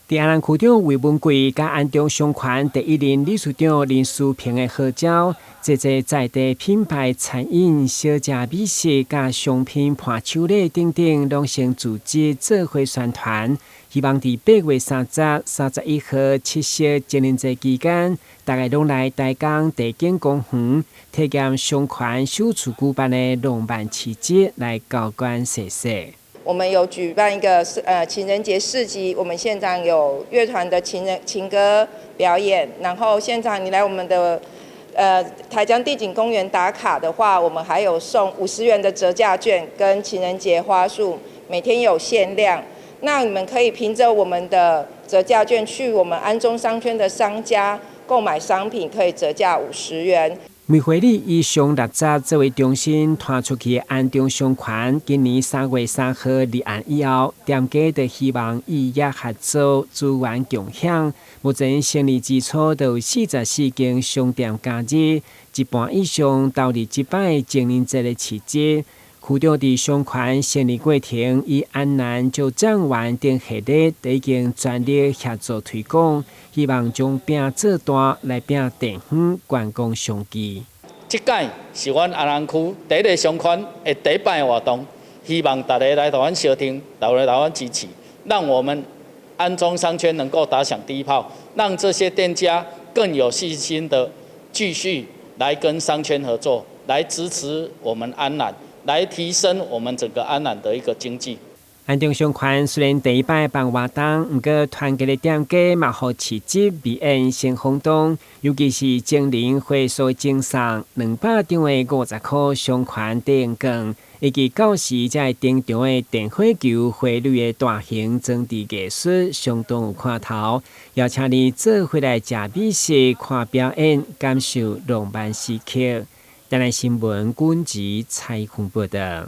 伫阿兰区长魏文贵甲安中商圈第一任理事长林淑萍的合照，这在地品牌餐饮、小食美食甲商品伴手礼等等，拢成组织做伙宣传，希望伫8月30、31号7夕情人节期间，大家拢来台江地景公园体验商圈首次举办的浪漫市集，来高官谢谢。我们有举办一个情人节市集，我们现场有乐团的情歌表演，然后现场你来我们的台江地景公园打卡的话，我们还有送50元的折价券跟情人节花束，每天有限量。那你们可以凭着我们的折价券去我们安中商圈的商家购买商品，可以折价50元。玫瑰里以上60作为中心拖出去的安中商圈，今年3月3号立案以后，店家就希望异业合作、资源共享。目前成立基础就有44间商店加入，一半以上投入这摆情人节的市集。区长伫商圈成立过程，以安南就展员等系列已经全力协助推广，希望将饼做大来饼地方观光商机。这届是阮阿南区第一个商圈的第一摆活动，希望大家来台湾收听，来台湾支持，让我们安中商圈能够打响第一炮，让这些店家更有信心的继续来跟商圈合作，来支持我们安南。来提升我们整个安南的一个经济。安中商圈虽然第一摆办活动，不过团结的店家嘛，互市集美宴先轰动，尤其是精灵会所赠送200张的50块商圈电券，以及到时才登场的电火球花蕊的大型装置艺术，相当有看头。邀请你做回来吃美食、看表演，感受浪漫时刻。台南新闻军集采访报道。